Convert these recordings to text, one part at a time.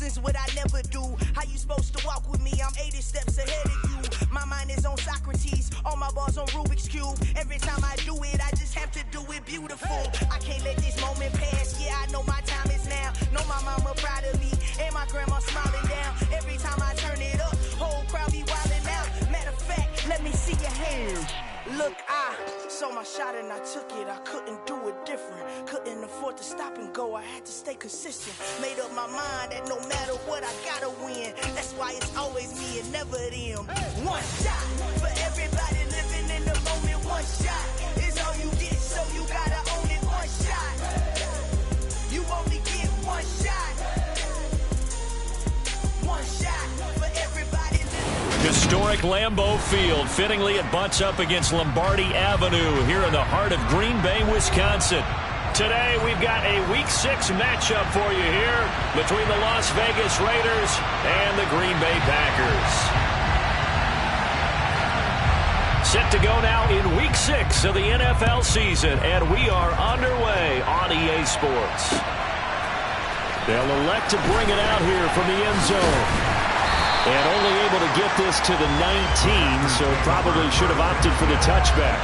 thousands, what I never do. How you supposed to walk with me? I'm 80 steps ahead of you. My mind is on Socrates, all my bars on Rubik's Cube. Every time I do it, I just have to do it beautiful. I can't let this moment pass, yeah, I know my time is now. Know my mama proud of me, and my grandma smiling down. Every time I turn it up, whole crowd be wildin' out. Matter of fact, let me see your hands. Look, I saw my shot and I took it. I couldn't do it different. Couldn't afford to stop and go. I had to stay consistent. Made up my mind that no matter what, I gotta win. That's why it's always me and never them. One shot for everybody living in the moment. One shot is all you get, so you gotta own it. One shot. You only get one shot. One shot for everybody living. Historic Lambeau Field. Fittingly, it butts up against Lombardi Avenue here in the heart of Green Bay, Wisconsin. Today, we've got a Week 6 matchup for you here between the Las Vegas Raiders and the Green Bay Packers. Set to go now in Week 6 of the NFL season, and we are underway on EA Sports. They'll elect to bring it out here from the end zone. And only able to get this to the 19, so probably should have opted for the touchback.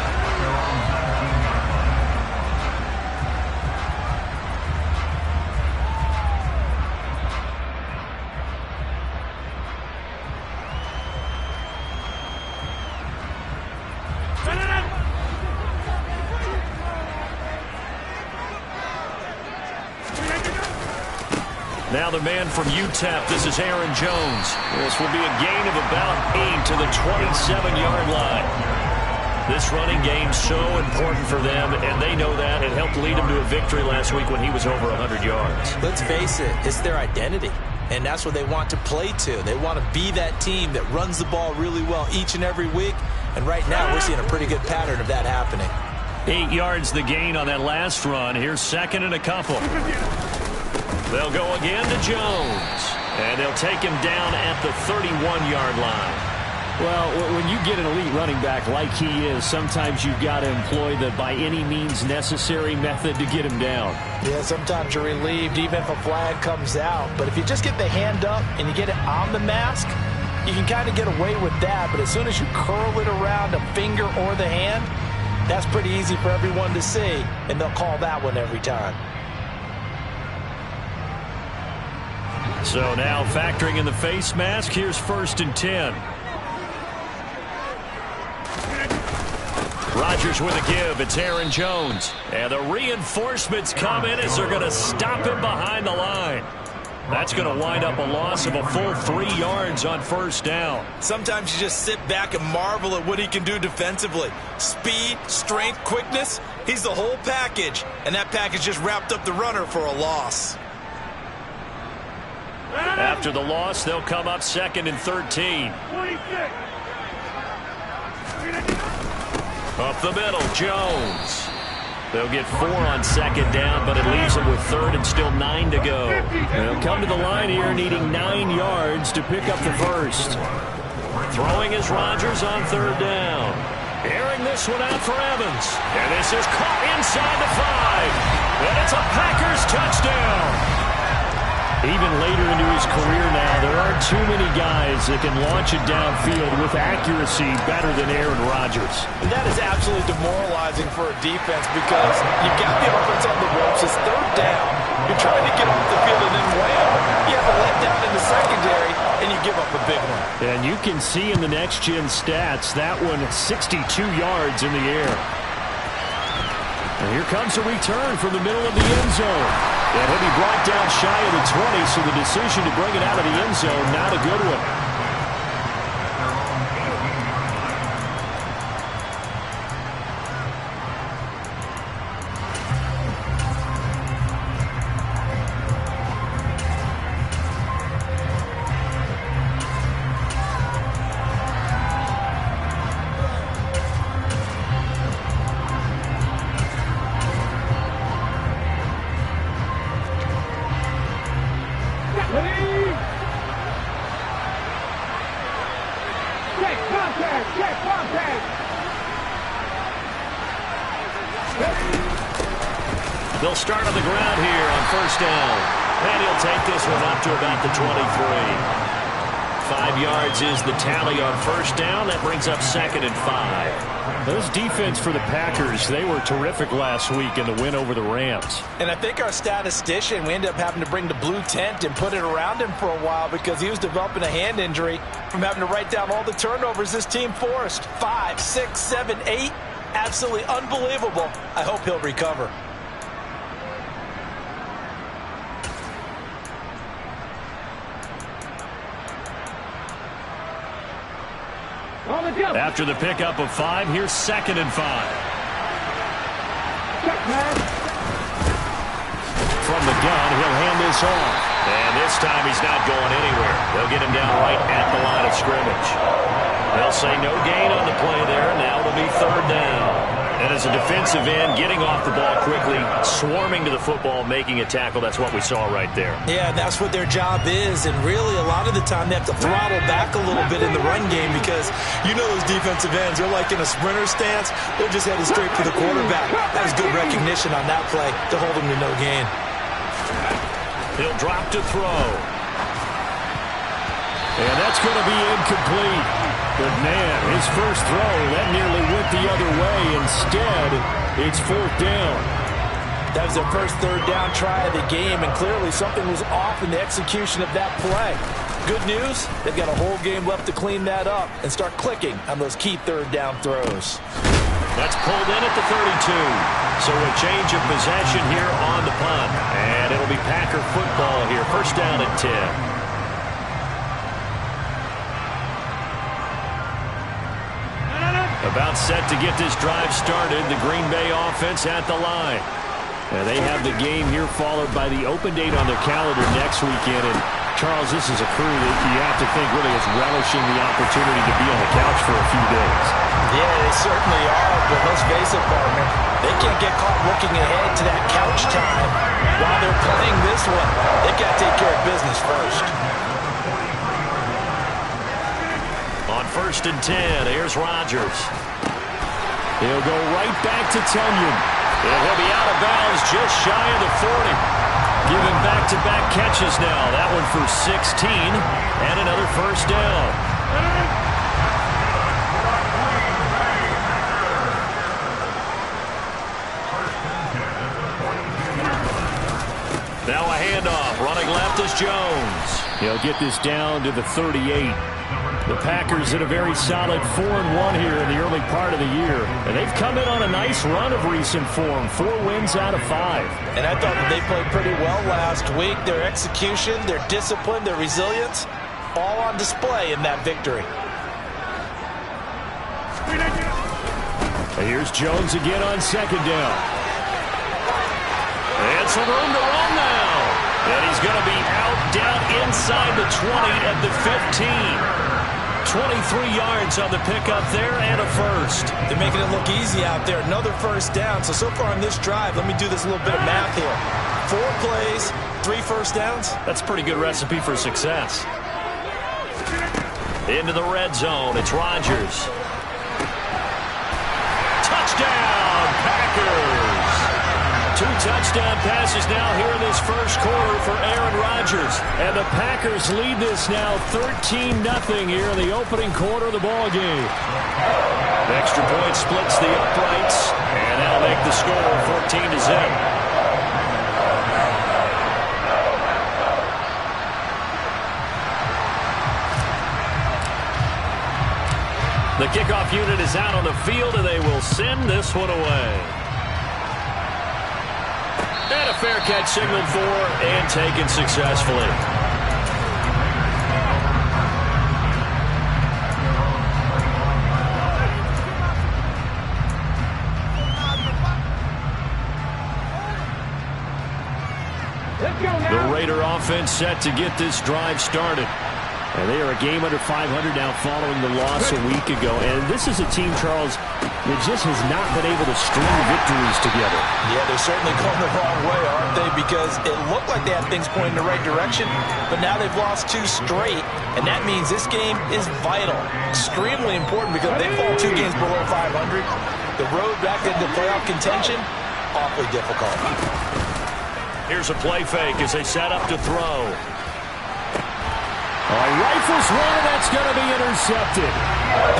Now the man from UTEP, this is Aaron Jones. This will be a gain of about 8 to the 27-yard line. This running game so important for them, and they know that. It helped lead them to a victory last week when he was over 100 yards. Let's face it, it's their identity, and that's what they want to play to. They want to be that team that runs the ball really well each and every week, and right now we're seeing a pretty good pattern of that happening. 8 yards the gain on that last run. Here's second and a couple. They'll go again to Jones, and they'll take him down at the 31-yard line. Well, when you get an elite running back like he is, sometimes you've got to employ the by any means necessary method to get him down. Yeah, sometimes you're relieved even if a flag comes out. But if you just get the hand up and you get it on the mask, you can kind of get away with that. But as soon as you curl it around a finger or the hand, that's pretty easy for everyone to see, and they'll call that one every time. So now factoring in the face mask, here's 1st and 10. Rodgers with a give. It's Aaron Jones. And the reinforcements come in as they're going to stop him behind the line. That's going to wind up a loss of a full 3 yards on 1st down. Sometimes you just sit back and marvel at what he can do defensively. Speed, strength, quickness, he's the whole package. And that package just wrapped up the runner for a loss. After the loss, they'll come up 2nd and 13. Up the middle, Jones. They'll get 4 on 2nd down, but it leaves them with 3rd and still 9 to go. They'll come to the line here needing 9 yards to pick up the 1st. Throwing is Rodgers on 3rd down. Airing this one out for Evans. And this is caught inside the 5. And it's a Packers touchdown. Even later into his career now, there aren't too many guys that can launch it downfield with accuracy better than Aaron Rodgers. And that is absolutely demoralizing for a defense because you've got the offense on the ropes. It's 3rd down. You're trying to get off the field, and then wham, you have a letdown in the secondary, and you give up a big one. And you can see in the next-gen stats, that one 62 yards in the air. And here comes a return from the middle of the end zone. And he'll be brought down shy of the 20, so the decision to bring it out of the end zone, not a good one. They'll start on the ground here on 1st down. And he'll take this one up to about the 23. 5 yards is the tally on first down. That brings up 2nd and 5. Those defense for the Packers, they were terrific last week in the win over the Rams. And I think our statistician, we ended up having to bring the blue tent and put it around him for a while because he was developing a hand injury from having to write down all the turnovers this team forced. 5, 6, 7, 8. Absolutely unbelievable. I hope he'll recover. After the pickup of 5, here's 2nd and 5. From the gun, he'll hand this off. And this time he's not going anywhere. They'll get him down right at the line of scrimmage. They'll say no gain on the play there. Now it'll be 3rd down. And as a defensive end, getting off the ball quickly, swarming to the football, making a tackle, that's what we saw right there. Yeah, that's what their job is. And really, a lot of the time, they have to throttle back a little bit in the run game because you know those defensive ends, they're like in a sprinter stance. They're just headed straight for the quarterback. That was good recognition on that play to hold him to no gain. He'll drop to throw. And that's going to be incomplete. But, man, his first throw, that nearly went the other way. Instead, it's 4th down. That was their first 3rd down try of the game, and clearly something was off in the execution of that play. Good news, they've got a whole game left to clean that up and start clicking on those key 3rd down throws. That's pulled in at the 32. So a change of possession here on the punt. And it'll be Packer football here. 1st down and 10. About set to get this drive started. The Green Bay offense at the line. And they have the game here followed by the open date on their calendar next weekend. And, Charles, this is a crew that you have to think really is relishing the opportunity to be on the couch for a few days. Yeah, they certainly are. But let's face it, partner, they can't get caught looking ahead to that couch time while they're playing this one. They've got to take care of business first. On 1st and 10, here's Rodgers. He'll go right back to Tunyon. And he'll be out of bounds just shy of the 40. Giving back-to-back catches now. That one for 16 and another 1st down. Now a handoff. Running left is Jones. He'll get this down to the 38. The Packers in a very solid 4-1 here in the early part of the year. And they've come in on a nice run of recent form. 4 wins out of 5. And I thought that they played pretty well last week. Their execution, their discipline, their resilience, all on display in that victory. And here's Jones again on 2nd down. And some room to run now. And he's going to be out down inside the 20 at the 15. 23 yards on the pickup there and a 1st. They're making it look easy out there. Another 1st down. So far on this drive, let me do this little bit of math here. 4 plays, 3 1st downs. That's a pretty good recipe for success. Into the red zone. It's Rodgers. Touchdown, Packers. 2 touchdown passes now here in this 1st quarter for Aaron Rodgers. And the Packers lead this now 13-0 here in the opening quarter of the ball game. The extra point splits the uprights, and that'll make the score 14-0. The kickoff unit is out on the field, and they will send this one away. And a fair catch signaled for and taken successfully. The Raider offense set to get this drive started. And they are a game under 500 now following the loss a week ago. And this is a team, Charles, that just has not been able to string victories together. Yeah, they're certainly going the wrong way, aren't they? Because it looked like they had things pointing in the right direction, but now they've lost 2 straight, and that means this game is vital, extremely important, because they fall 2 games below 500. The road back into playoff contention, awfully difficult. Here's a play fake as they set up to throw. Rifles one, and that's going to be intercepted.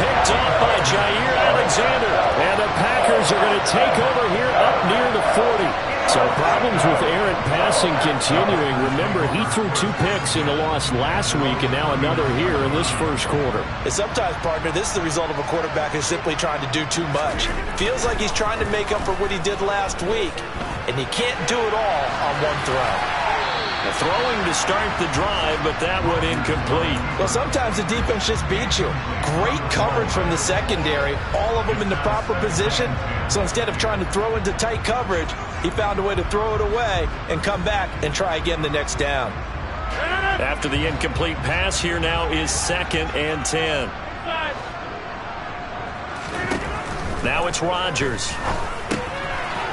Picked off by Jair Alexander. And the Packers are going to take over here up near the 40. So problems with errant passing continuing. Remember, he threw 2 picks in the loss last week, and now another here in this first quarter. And sometimes, partner, this is the result of a quarterback who's simply trying to do too much. Feels like he's trying to make up for what he did last week, and he can't do it all on one throw. Throwing to start the drive, but that one incomplete. Well, sometimes the defense just beats you. Great coverage from the secondary, all of them in the proper position. So instead of trying to throw into tight coverage, he found a way to throw it away and come back and try again the next down. After the incomplete pass, here now is 2nd and 10. Now it's Rodgers.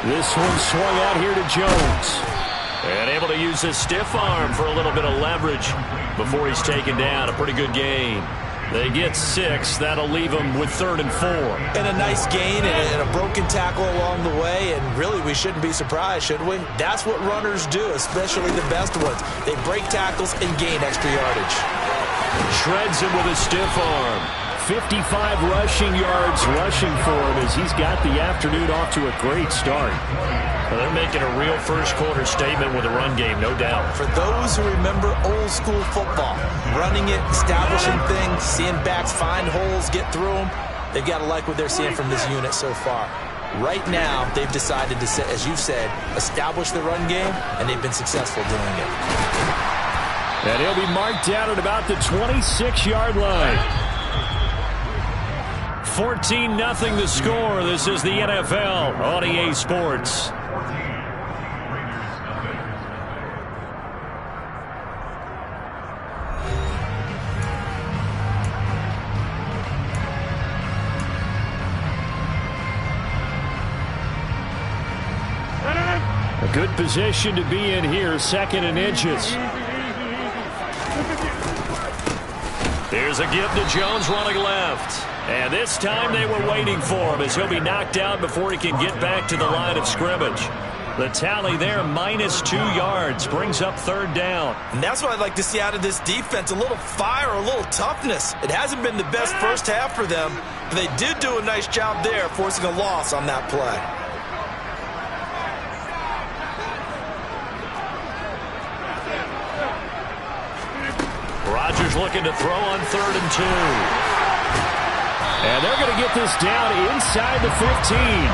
This one swung out here to Jones. And able to use his stiff arm for a little bit of leverage before he's taken down. A pretty good gain. They get 6. That'll leave them with 3rd and 4. And a nice gain and a broken tackle along the way. And really, we shouldn't be surprised, should we? That's what runners do, especially the best ones. They break tackles and gain extra yardage. Shreds him with a stiff arm. 55 rushing yards rushing for him as he's got the afternoon off to a great start. Well, they're making a real first-quarter statement with a run game, no doubt. For those who remember old-school football, running it, establishing things, seeing backs find holes, get through them, they've got to like what they're seeing from this unit so far. Right now, they've decided to, as you said, establish the run game, and they've been successful doing it. And he'll be marked down at about the 26-yard line. 14-0 the score. This is the NFL on EA Sports. A good position to be in here, 2nd and inches. Here's a give to Jones running left. And this time they were waiting for him as he'll be knocked down before he can get back to the line of scrimmage. The tally there, -2 yards, brings up 3rd down. And that's what I'd like to see out of this defense, a little fire, a little toughness. It hasn't been the best first half for them, but they did do a nice job there, forcing a loss on that play. Rodgers looking to throw on 3rd and 2. And they're going to get this down inside the 15.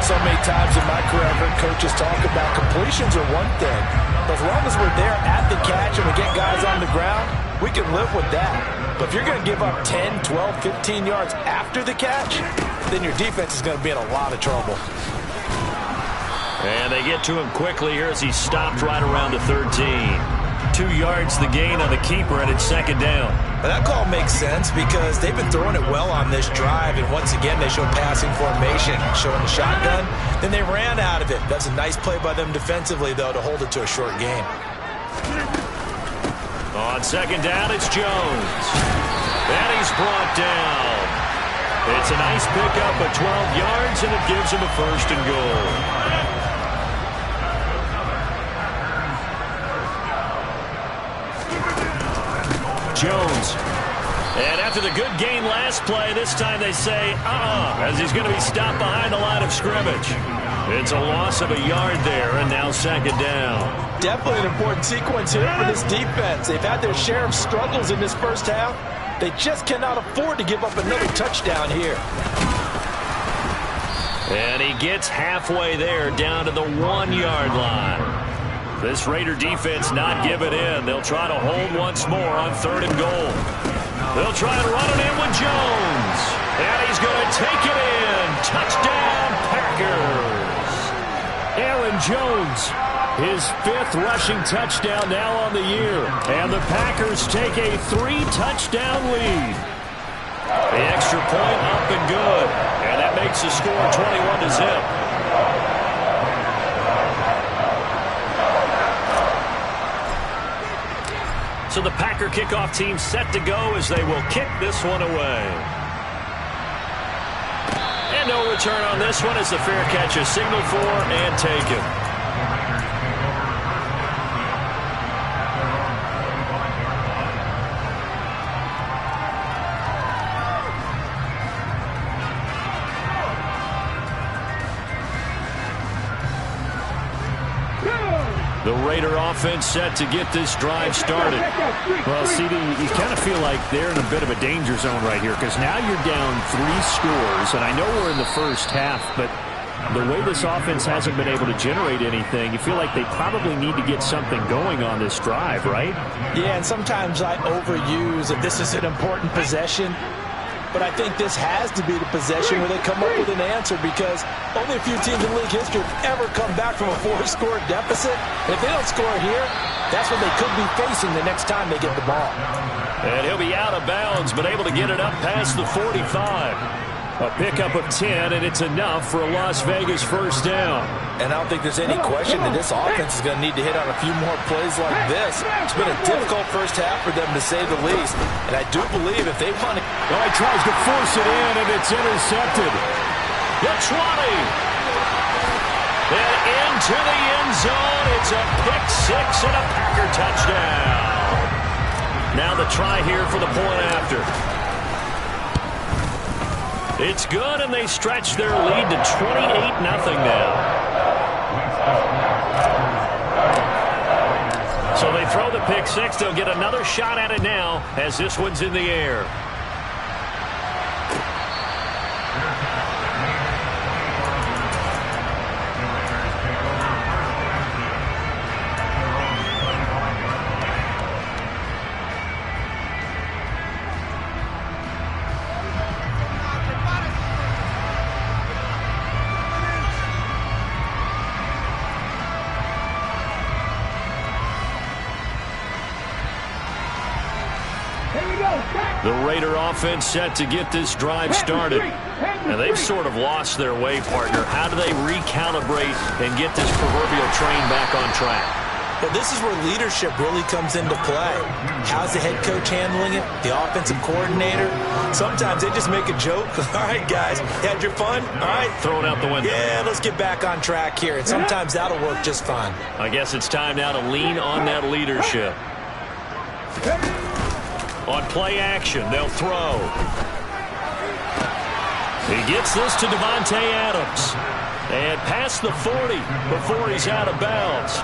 So many times in my career, I've heard coaches talk about completions are one thing. But as long as we're there at the catch and we get guys on the ground, we can live with that. But if you're going to give up 10, 12, 15 yards after the catch, then your defense is going to be in a lot of trouble. And they get to him quickly here as he stopped right around the 13. 2 yards the gain on the keeper, and it's 2nd down. But that call makes sense because they've been throwing it well on this drive, and once again they showed passing formation, showing the shotgun. Then they ran out of it. That's a nice play by them defensively, though, to hold it to a short game. On 2nd down, it's Jones. And he's brought down. It's a nice pickup of 12 yards, and it gives him a 1st and goal. Jones. And after the good gain last play, this time they say, as he's going to be stopped behind the line of scrimmage. It's a loss of a yard there, and now 2nd down. Definitely an important sequence here for this defense. They've had their share of struggles in this first half. They just cannot afford to give up another touchdown here. And he gets halfway there, down to the 1-yard line. This Raider defense not giving in. They'll try to hold once more on 3rd and goal. They'll try to run it in with Jones. And he's going to take it in. Touchdown, Packers. Aaron Jones, his 5th rushing touchdown now on the year. And the Packers take a 3-touchdown lead. The extra point up and good. And that makes the score 21-0. So the Packer kickoff team set to go as they will kick this one away. And no return on this one as the fair catch is signaled for and taken. The Raider offense set to get this drive started. Well, CD, you kind of feel like they're in a bit of a danger zone right here because now you're down 3 scores, and I know we're in the first half, but the way this offense hasn't been able to generate anything, you feel like they probably need to get something going on this drive, right? Yeah, and sometimes I overuse that this is an important possession. But I think this has to be the possession where they come up with an answer because only a few teams in league history have ever come back from a 4-score deficit. And if they don't score here, that's what they could be facing the next time they get the ball. And he'll be out of bounds, but able to get it up past the 45. A pickup of 10, and it's enough for a Las Vegas first down. And I don't think there's any question that this offense is going to need to hit on a few more plays like this. It's been a difficult first half for them, to say the least. And I do believe if they want to... Oh, he tries to force it in, and it's intercepted. The 20. And into the end zone. It's a pick six and a Packer touchdown. Now the try here for the point after. It's good, and they stretch their lead to 28-0 now. So they throw the pick six. They'll get another shot at it now as this one's in the air. The Raider offense set to get this drive started. And they've sort of lost their way, partner. How do they recalibrate and get this proverbial train back on track? Well, this is where leadership really comes into play. How's the head coach handling it? The offensive coordinator? Sometimes they just make a joke. All right, guys, had your fun? All right. Throw it out the window. Yeah, let's get back on track here. And sometimes that'll work just fine. I guess it's time now to lean on that leadership. On play action, they'll throw. He gets this to Devontae Adams. And past the 40 before he's out of bounds.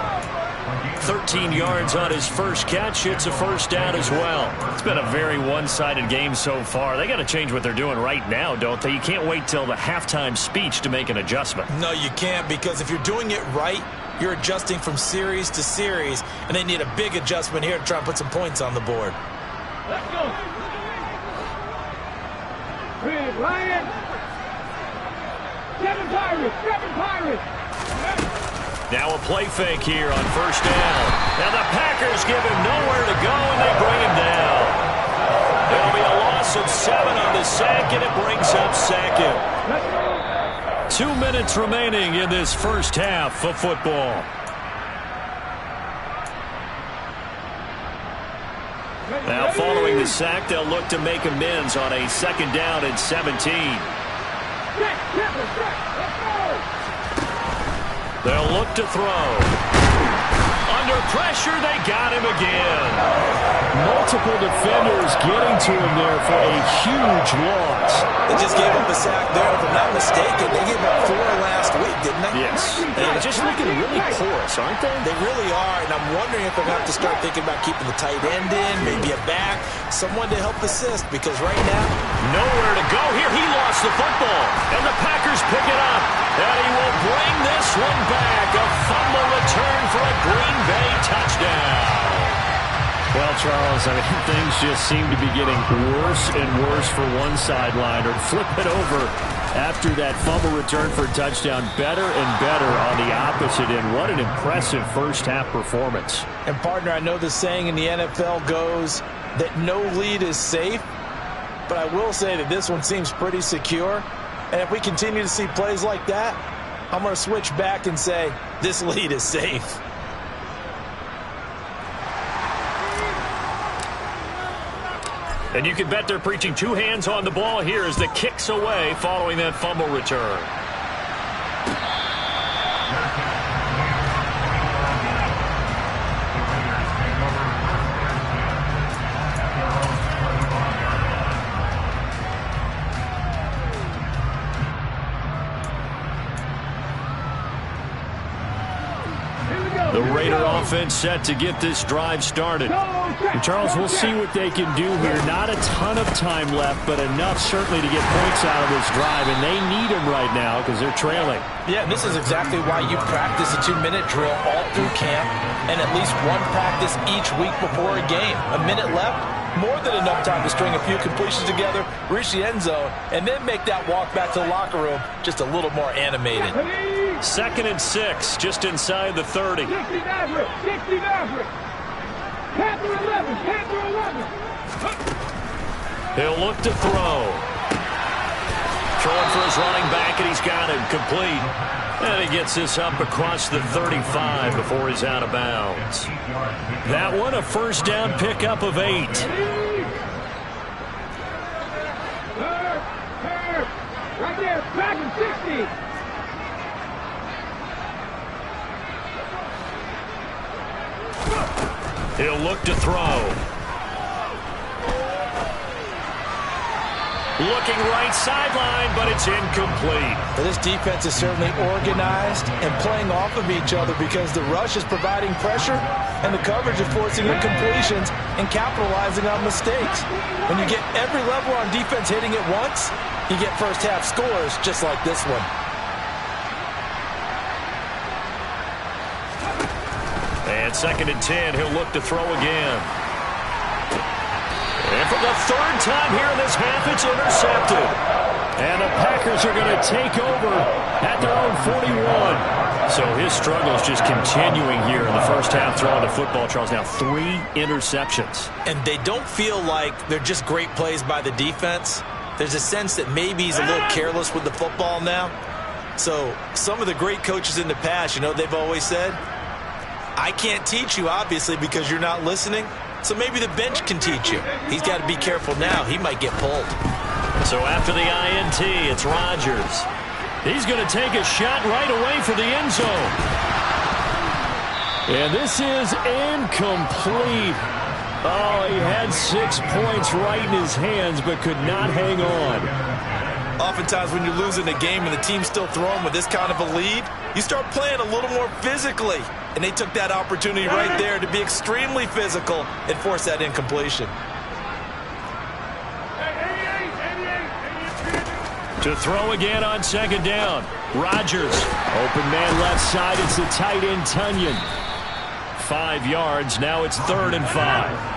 13 yards on his first catch. It's a first down as well. It's been a very one-sided game so far. They got to change what they're doing right now, don't they? You can't wait till the halftime speech to make an adjustment. No, you can't, because if you're doing it right, you're adjusting from series to series, and they need a big adjustment here to try and put some points on the board. Let's go. Ryan. Seven Pirates. Now a play fake here on first down. Now the Packers give him nowhere to go, and they bring him down. There'll be a loss of 7 on the sack, and it brings up second. 2 minutes remaining in this first half of football. Now following the sack, they'll look to make amends on a second down and 17. They'll look to throw. Under pressure, they got him again. Multiple defenders getting to him there for a huge loss. They just gave up a sack there. If I'm not mistaken, they gave up 4 last week, didn't they? Yes. They're just looking really porous, aren't they? They really are, and I'm wondering if they're going to have to start thinking about keeping the tight end in, maybe a back, someone to help assist, because right now... Nowhere to go here. He lost the football, and the Packers pick it up. And he will bring this one back. A fumble return for a Green Bay touchdown. Well, Charles, I mean, things just seem to be getting worse and worse for one sideline. Or flip it over after that fumble return for a touchdown. Better and better on the opposite end. What an impressive first-half performance. And, partner, I know the saying in the NFL goes that no lead is safe. But I will say that this one seems pretty secure. And if we continue to see plays like that, I'm going to switch back and say this lead is safe. And you can bet they're preaching 2 hands on the ball here as the kick's away following that fumble return. The Raider offense set to get this drive started. And Charles, we'll see what they can do here. Not a ton of time left, but enough certainly to get points out of this drive, and they need them right now because they're trailing. Yeah, and this is exactly why you practice a 2-minute drill all through camp and at least one practice each week before a game. A minute left, more than enough time to string a few completions together, reach the end zone, and then make that walk back to the locker room just a little more animated. 2nd and 6, just inside the 30. 60 Maverick, 60 Maverick. Panther 11, Panther 11. He'll look to throw. Throwing for his running back, and he's got him complete. And he gets this up across the 35 before he's out of bounds. That one, a first down pickup of 8. Right there, back in 60. He'll look to throw. Looking right sideline, but it's incomplete. Well, this defense is certainly organized and playing off of each other because the rush is providing pressure and the coverage is forcing incompletions and capitalizing on mistakes. When you get every level on defense hitting it once, you get first half scores just like this one. And 2nd and 10, he'll look to throw again. And for the 3rd time here in this half, it's intercepted. And the Packers are going to take over at their own 41. So his struggles just continuing here in the first half throwing the football, Charles. Now 3 interceptions. And they don't feel like they're just great plays by the defense. There's a sense that maybe he's a little careless with the football now. So some of the great coaches in the past, you know, they've always said, I can't teach you, obviously, because you're not listening. So maybe the bench can teach you. He's got to be careful now. He might get pulled. So after the INT, it's Rodgers. He's going to take a shot right away for the end zone. And this is incomplete. Oh, he had 6 points right in his hands, but could not hang on. Oftentimes when you're losing a game and the team's still throwing with this kind of a lead, you start playing a little more physically. And they took that opportunity right there to be extremely physical and force that incompletion. To throw again on 2nd down. Rodgers. Open man left side. It's the tight end, Tunyon. 5 yards. Now it's 3rd and 5.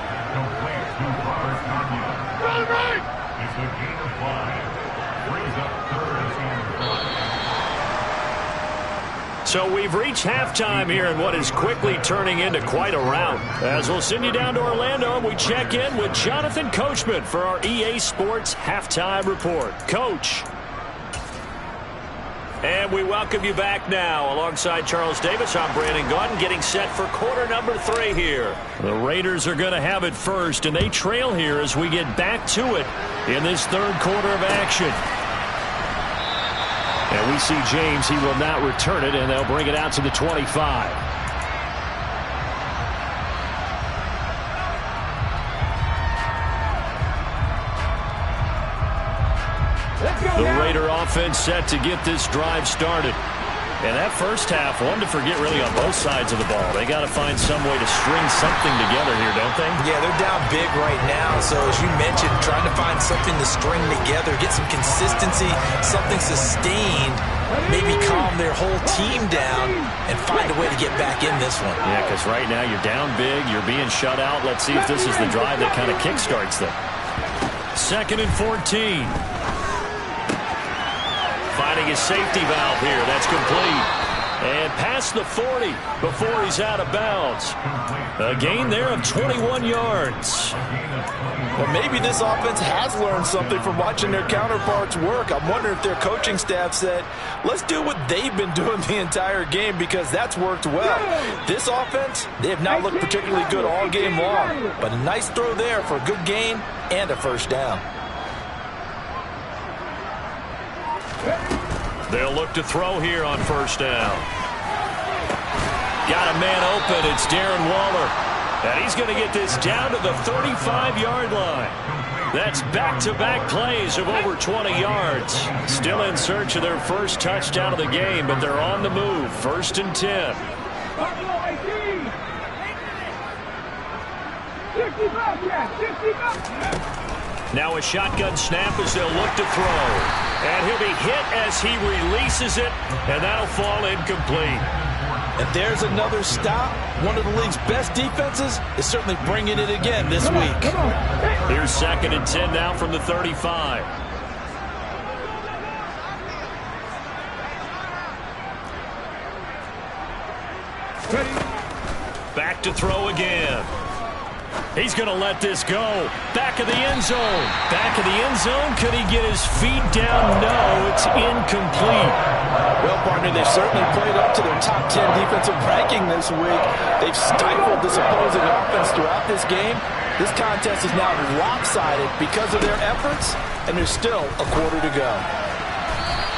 So we've reached halftime here in what is quickly turning into quite a rout. As we'll send you down to Orlando, and we check in with Jonathan Coachman for our EA Sports Halftime Report. Coach. And we welcome you back now. Alongside Charles Davis, I'm Brandon Gaudin, getting set for quarter number 3 here. The Raiders are going to have it first, and they trail here as we get back to it in this 3rd quarter of action. And we see James. He will not return it, and they'll bring it out to the 25. The Raider offense set to get this drive started. And that first half, one to forget really on both sides of the ball. They got to find some way to string something together here, don't they? Yeah, they're down big right now. So as you mentioned, trying to find something to string together, get some consistency, something sustained, maybe calm their whole team down and find a way to get back in this one. Yeah, because right now you're down big, you're being shut out. Let's see if this is the drive that kind of kickstarts them. 2nd and 14. Finding his safety valve here. That's complete. And past the 40 before he's out of bounds. A gain there of 21 yards. Well, maybe this offense has learned something from watching their counterparts work. I'm wondering if their coaching staff said, let's do what they've been doing the entire game because that's worked well. This offense, they have not looked particularly good all game long. But a nice throw there for a good gain and a first down. They'll look to throw here on first down. Got a man open. It's Darren Waller. And he's going to get this down to the 35-yard line. That's back-to-back plays of over 20 yards. Still in search of their first touchdown of the game, but they're on the move. 1st and 10. Now a shotgun snap as they'll look to throw. And he'll be hit as he releases it, and that'll fall incomplete. And there's another stop. One of the league's best defenses is certainly bringing it again this week. Here's 2nd and 10 now from the 35. Back to throw again. He's going to let this go. Back of the end zone. Back of the end zone. Could he get his feet down? No, it's incomplete. Well, partner, they've certainly played up to their top 10 defensive ranking this week. They've stifled this opposing offense throughout this game. This contest is now lopsided because of their efforts, and there's still a quarter to go.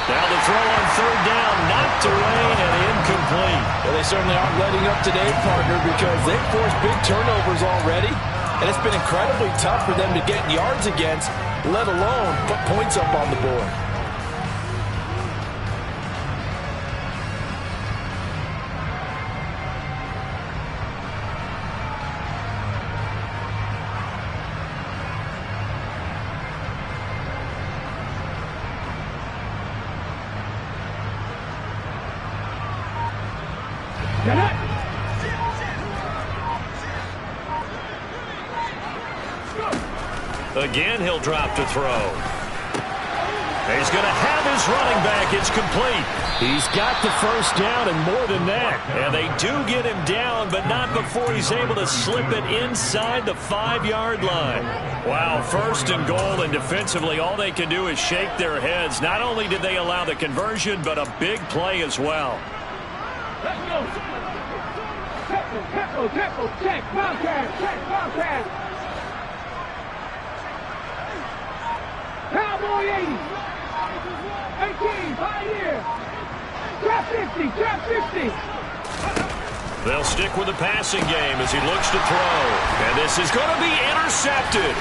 Now the throw on 3rd down, knocked away and incomplete. Well, they certainly aren't letting up today, partner, because they've forced big turnovers already, and it's been incredibly tough for them to get yards against, let alone put points up on the board. Again, he'll drop to throw. He's going to have his running back. It's complete. He's got the first down and more than that. And they do get him down, but not before he's able to slip it inside the 5-yard line. Wow, 1st and goal, and defensively all they can do is shake their heads. Not only did they allow the conversion, but a big play as well. Let's go. Tempo, check, Bobcat. Cowboy 80. 18, Pioneer. Trap 50. They'll stick with the passing game as he looks to throw. And this is going to be intercepted.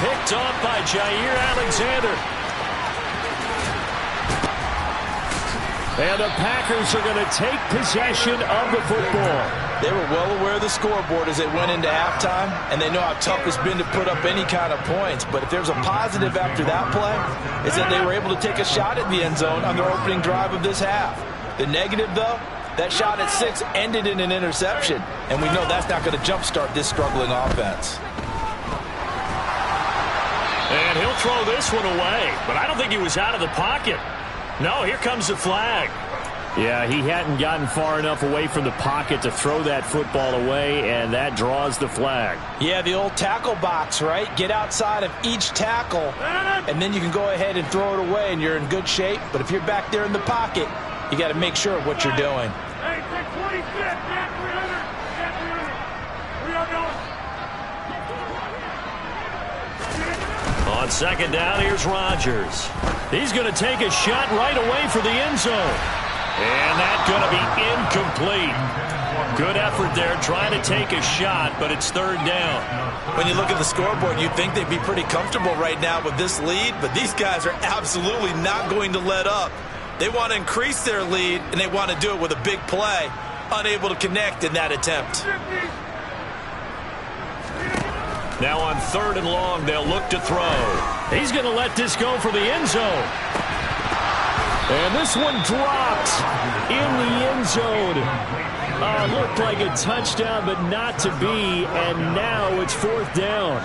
Picked off by Jair Alexander. And the Packers are going to take possession of the football. They were well aware of the scoreboard as they went into halftime, and they know how tough it's been to put up any kind of points. But if there's a positive after that play, is that they were able to take a shot at the end zone on their opening drive of this half. The negative, though, that shot at 6 ended in an interception, and we know that's not going to jumpstart this struggling offense. And he'll throw this one away, but I don't think he was out of the pocket. No, here comes the flag. Yeah, he hadn't gotten far enough away from the pocket to throw that football away, and that draws the flag. Yeah, the old tackle box, right? Get outside of each tackle, and then you can go ahead and throw it away, and you're in good shape. But if you're back there in the pocket, you got to make sure of what you're doing. Hey, 626, Jack 300. On 2nd down, here's Rodgers. He's going to take a shot right away for the end zone. And that's going to be incomplete. Good effort there trying to take a shot, but it's 3rd down. When you look at the scoreboard, you'd think they'd be pretty comfortable right now with this lead, but these guys are absolutely not going to let up. They want to increase their lead, and they want to do it with a big play. Unable to connect in that attempt. Now on 3rd and long, they'll look to throw. He's going to let this go for the end zone. And this one drops in the end zone. Looked like a touchdown, but not to be. And now it's 4th down.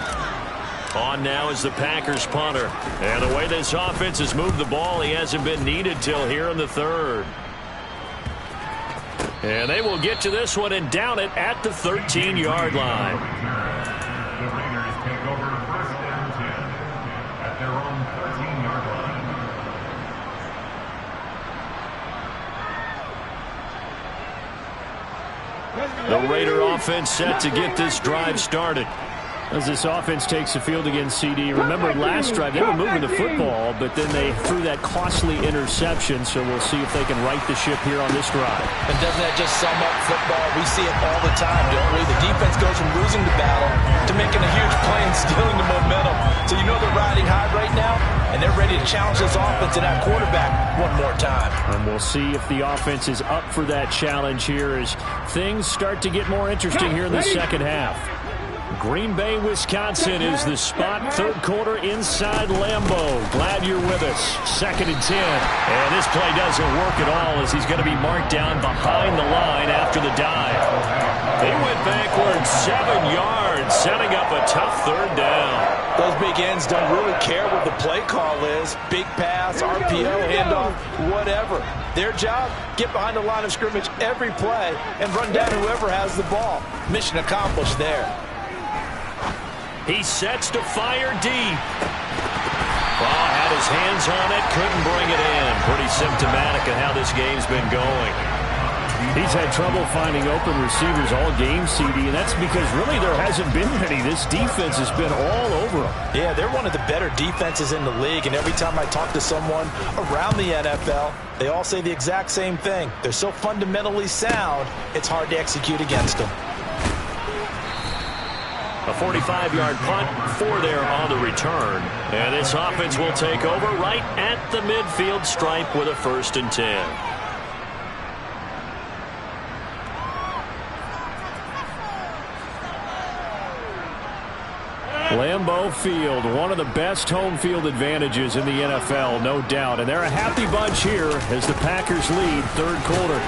On now is the Packers punter. And the way this offense has moved the ball, he hasn't been needed till here in the 3rd. And they will get to this one and down it at the 13-yard line. The Raiders take over 1st and 10 at their own 13-yard line. The Raider offense set to get this drive started. As this offense takes the field against CD. Remember last drive, they were moving the football, but then they threw that costly interception, so we'll see if they can right the ship here on this drive. And doesn't that just sum up football? We see it all the time, don't we? The defense goes from losing the battle to making a huge play and stealing the momentum. So you know they're riding high right now, and they're ready to challenge this offense and that quarterback one more time. And we'll see if the offense is up for that challenge here as things start to get more interesting here in the second half. Green Bay, Wisconsin is the spot. Third quarter inside Lambeau. Glad you're with us. 2nd and 10. And this play doesn't work at all as he's going to be marked down behind the line after the dive. They went backwards 7 yards, setting up a tough third down. Those big ends don't really care what the play call is. Big pass, RPO, handoff, whatever. Their job, get behind the line of scrimmage every play and run down whoever has the ball. Mission accomplished there. He sets to fire deep. Ball had his hands on it, couldn't bring it in. Pretty symptomatic of how this game's been going. He's had trouble finding open receivers all game, CD, and that's because really there hasn't been any. This defense has been all over him. Yeah, they're one of the better defenses in the league, and every time I talk to someone around the NFL, they all say the exact same thing. They're so fundamentally sound, it's hard to execute against them. A 45-yard punt, 4 there on the return. And this offense will take over right at the midfield stripe with a 1st and 10. Lambeau Field, one of the best home field advantages in the NFL, no doubt. And they're a happy bunch here as the Packers lead third quarter.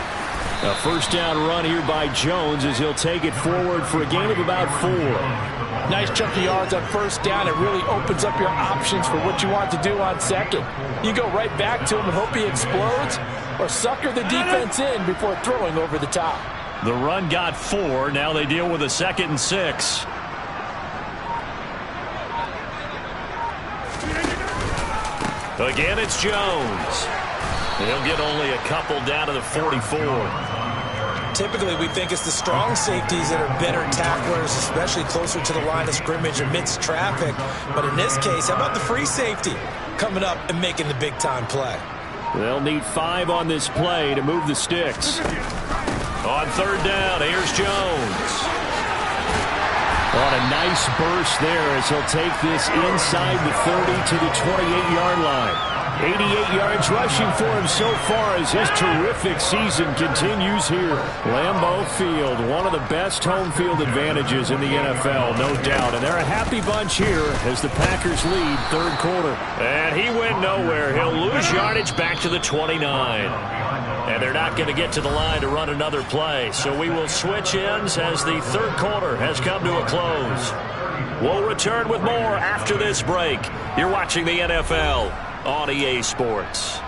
A 1st down run here by Jones as he'll take it forward for a gain of about 4. Nice chunky yards on 1st down. It really opens up your options for what you want to do on 2nd. You go right back to him and hope he explodes, or sucker the defense in before throwing over the top. The run got 4. Now they deal with a 2nd and 6. Again, it's Jones. He'll get only a couple down to the 44. Typically, we think it's the strong safeties that are better tacklers, especially closer to the line of scrimmage amidst traffic. But in this case, how about the free safety coming up and making the big-time play? They'll need 5 on this play to move the sticks. On 3rd down, here's Jones. On a nice burst there as he'll take this inside the 30 to the 28-yard line. 88 yards rushing for him so far as his terrific season continues here. Lambeau Field, one of the best home field advantages in the NFL, no doubt. And they're a happy bunch here as the Packers lead third quarter. And he went nowhere. He'll lose yardage back to the 29. And they're not going to get to the line to run another play. So we will switch ends as the third quarter has come to a close. We'll return with more after this break. You're watching the NFL on EA Sports.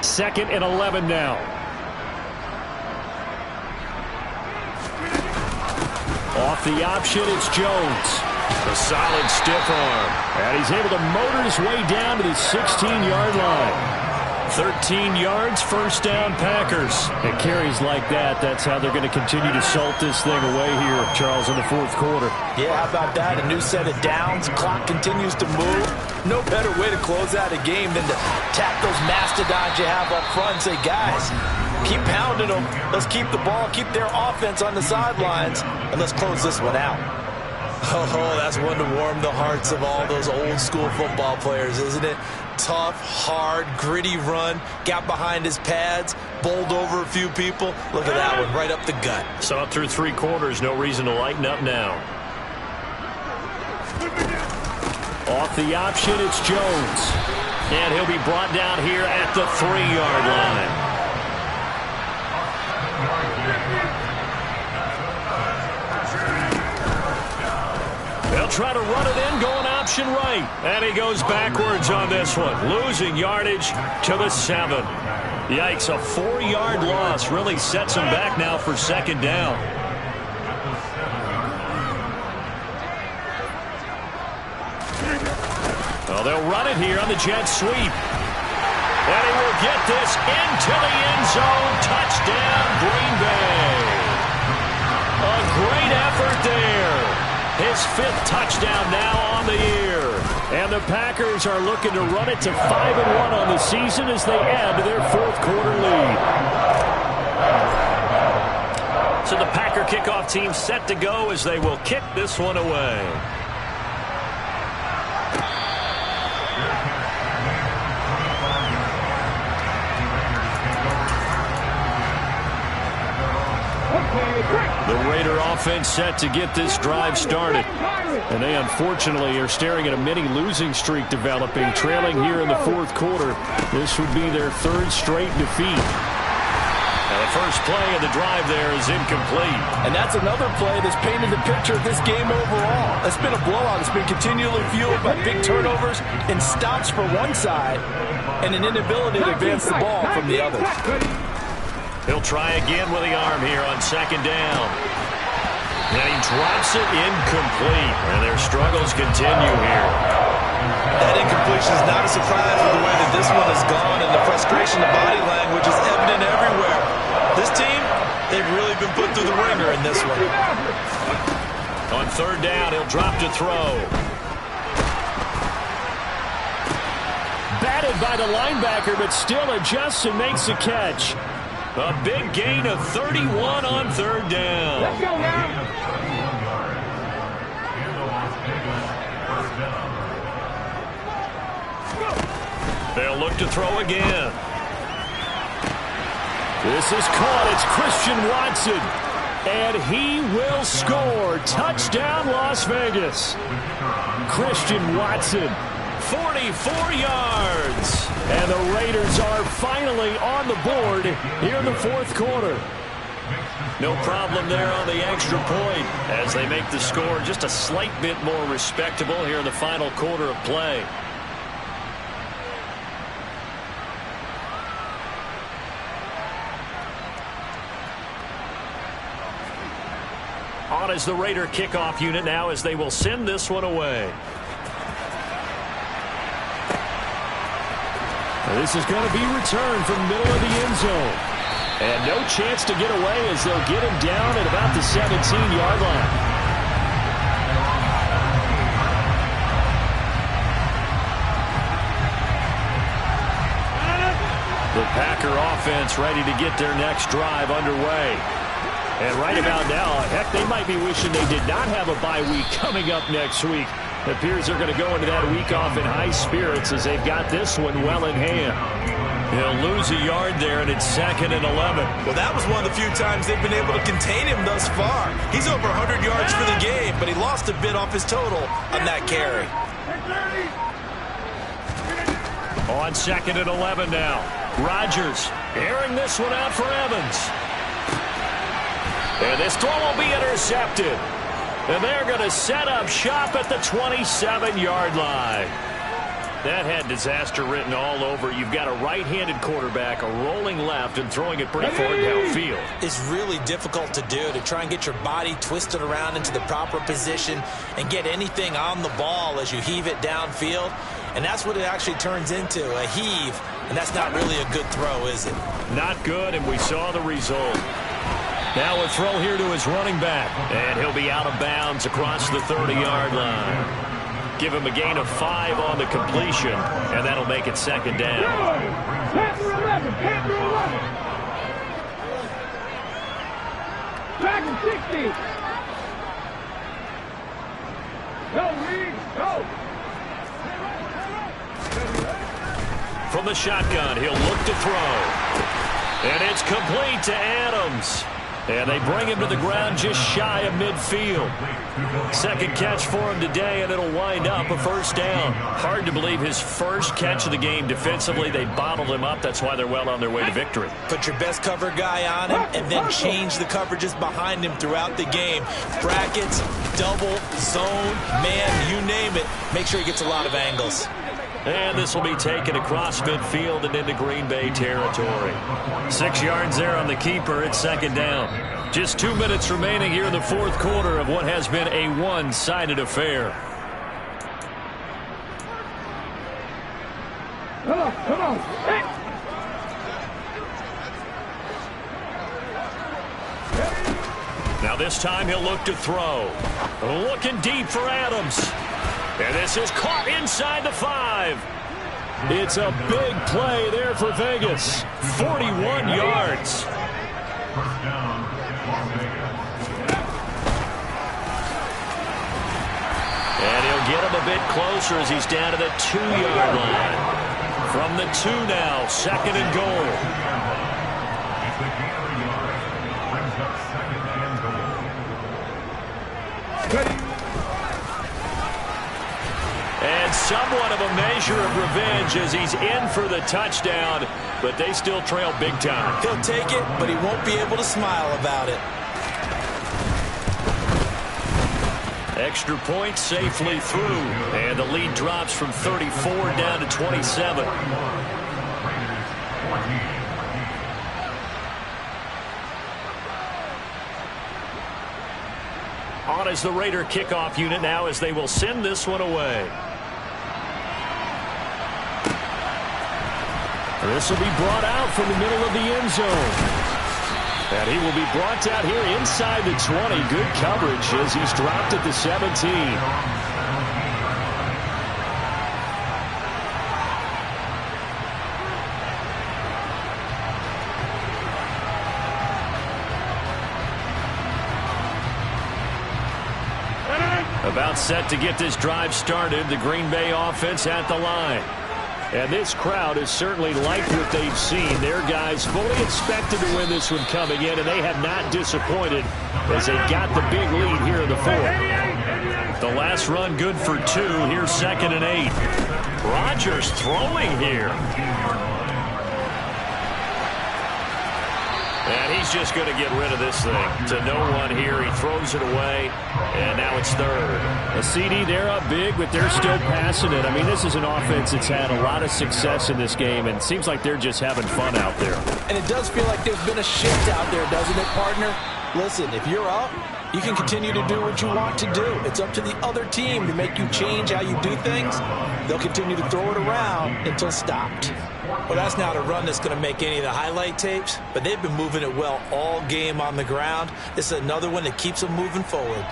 2nd and 11 now. Off the option, it's Jones. A solid stiff arm. And he's able to motor his way down to the 16-yard line. 13 yards, 1st down, Packers. It carries like that. That's how they're going to continue to salt this thing away here, Charles, in the 4th quarter. Yeah, how about that? A new set of downs. Clock continues to move. No better way to close out a game than to tap those mastodons you have up front and say, guys, keep pounding them. Let's keep the ball, keep their offense on the sidelines, and let's close this one out. Oh, that's one to warm the hearts of all those old-school football players, isn't it? Tough, hard, gritty run, got behind his pads, bowled over a few people. Look at that one, right up the gut. Saw it through 3 quarters, no reason to lighten up now. Off the option, it's Jones. And he'll be brought down here at the 3-yard line. They'll try to run it in, going option right. And he goes backwards on this one, losing yardage to the 7. Yikes, a 4-yard loss really sets him back now for 2nd down. Well, they'll run it here on the jet sweep. And he will get this into the end zone. Touchdown, Green Bay. A great effort there. His 5th touchdown now on the year. And the Packers are looking to run it to 5-1 on the season as they add to their 4th quarter lead. So the Packer kickoff team set to go as they will kick this one away. The Raider offense set to get this drive started. And they unfortunately are staring at a mini losing streak developing, trailing here in the fourth quarter. This would be their third straight defeat. Now the first play of the drive there is incomplete. And that's another play that's painted the picture of this game overall. It's been a blowout. It's been continually fueled by big turnovers and stops for one side and an inability to advance the ball from the other. He'll try again with the arm here on second down. And he drops it incomplete. And their struggles continue here. That incompletion is not a surprise with the way that this one has gone, and the frustration of body language is evident everywhere. This team, they've really been put through the ringer in this one. On third down, he'll drop to throw. Batted by the linebacker, but still adjusts and makes a catch. A big gain of 31 on third down. Let's go now. They'll look to throw again. This is caught. It's Christian Watson. And he will score. Touchdown, Las Vegas. Christian Watson. 44 yards. And the Raiders are finally on the board here in the fourth quarter. No problem there on the extra point as they make the score just a slight bit more respectable here in the final quarter of play. On is the Raider kickoff unit now as they will send this one away. This is going to be returned from the middle of the end zone. And no chance to get away as they'll get him down at about the 17-yard line. The Packer offense ready to get their next drive underway. And right about now, heck, they might be wishing they did not have a bye week coming up next week. It appears they're going to go into that week off in high spirits as they've got this one well in hand. He'll lose a yard there, and it's 2nd and 11. Well, that was one of the few times they've been able to contain him thus far. He's over 100 yards for the game, but he lost a bit off his total on that carry. On 2nd and 11 now. Rodgers airing this one out for Evans. And this throw will be intercepted. And they're going to set up shop at the 27-yard line. That had disaster written all over. You've got a right-handed quarterback, a rolling left, and throwing it pretty far downfield. It's really difficult to do, to try and get your body twisted around into the proper position and get anything on the ball as you heave it downfield. And that's what it actually turns into, a heave. And that's not really a good throw, is it? Not good, and we saw the result. Now a throw here to his running back. And he'll be out of bounds across the 30-yard line. Give him a gain of 5 on the completion, and that'll make it 2nd down. Panther 11, Panther 11. Back in 60. Go, Reed, go. From the shotgun, he'll look to throw. And it's complete to Adams. And they bring him to the ground just shy of midfield. Second catch for him today, and it'll wind up a first down. Hard to believe his first catch of the game defensively. They bottled him up. That's why they're well on their way to victory. Put your best cover guy on him and then change the coverages behind him throughout the game. Brackets, double, zone, man, you name it. Make sure he gets a lot of angles. And this will be taken across midfield and into Green Bay territory. 6 yards there on the keeper. It's 2nd down. Just 2 minutes remaining here in the fourth quarter of what has been a one-sided affair. Come on. Hey. Now this time he'll look to throw. Looking deep for Adams. And this is caught inside the 5. It's a big play there for Vegas. 41 yards. First down, Las Vegas. And he'll get him a bit closer as he's down to the 2-yard line. From the 2 now, 2nd and goal. It's a gain of a yard. Brings up 2nd and goal. somewhat of a measure of revenge as he's in for the touchdown, but they still trail big time. He'll take it, but he won't be able to smile about it. Extra point safely through, and the lead drops from 34 down to 27. On as the Raider kickoff unit now as they will send this one away. This will be brought out from the middle of the end zone. And he will be brought out here inside the 20. Good coverage as he's dropped at the 17. About set to get this drive started. The Green Bay offense at the line. And this crowd has certainly liked what they've seen. Their guys fully expected to win this one coming in, and they have not disappointed as they got the big lead here in the fourth. The last run good for 2. Here's 2nd and 8. Rodgers throwing here. And he's just going to get rid of this thing. To no one here. He throws it away. And now it's 3rd. A CD, they're up big, but they're still passing it. I mean, this is an offense that's had a lot of success in this game, and it seems like they're just having fun out there. And it does feel like there's been a shift out there, doesn't it, partner? Listen, if you're up, you can continue to do what you want to do. It's up to the other team to make you change how you do things. They'll continue to throw it around until stopped. Well, that's not a run that's going to make any of the highlight tapes, but they've been moving it well all game on the ground. This is another one that keeps them moving forward.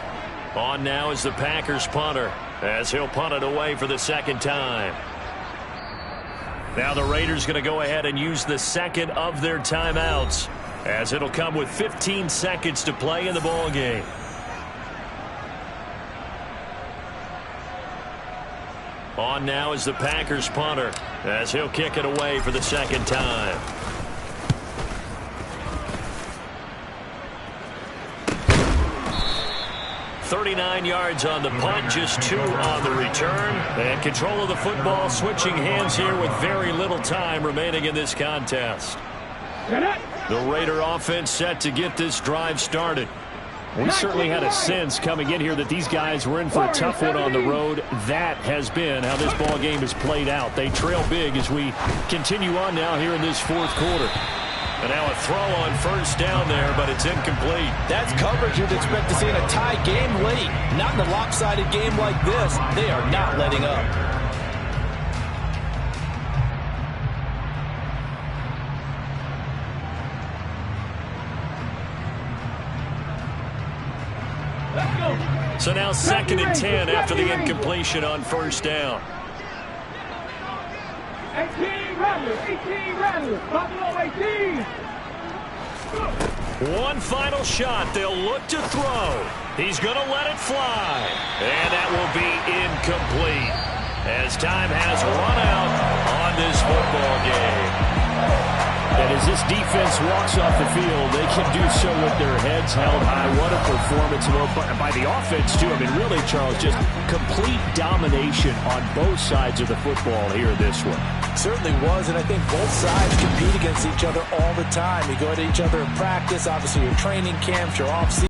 On now is the Packers punter as he'll punt it away for the 2nd time. Now the Raiders going to go ahead and use the 2nd of their timeouts as it'll come with 15 seconds to play in the ball game. On now is the Packers punter as he'll kick it away for the 2nd time. .39 yards on the punt, just 2 on the return. And control of the football switching hands here with very little time remaining in this contest. The Raider offense set to get this drive started. We certainly had a sense coming in here that these guys were in for a tough one on the road. That has been how this ball game has played out. They trail big as we continue on now here in this 4th quarter. And now a throw on 1st down there, but it's incomplete. That's coverage you'd expect to see in a tie game late. Not in a lopsided game like this. They are not letting up. So now 2nd and 10 after the incompletion on 1st down. 18 Rattlers, Buffalo 18. One final shot. They'll look to throw. He's going to let it fly. And that will be incomplete as time has run out on this football game. And as this defense walks off the field, they can do so with their heads held high. What a performance by the offense, too. I mean, really, Charles, just complete domination on both sides of the football here in this one. Certainly was, and I think both sides compete against each other all the time. You go to each other in practice, obviously your training camps, your off-season.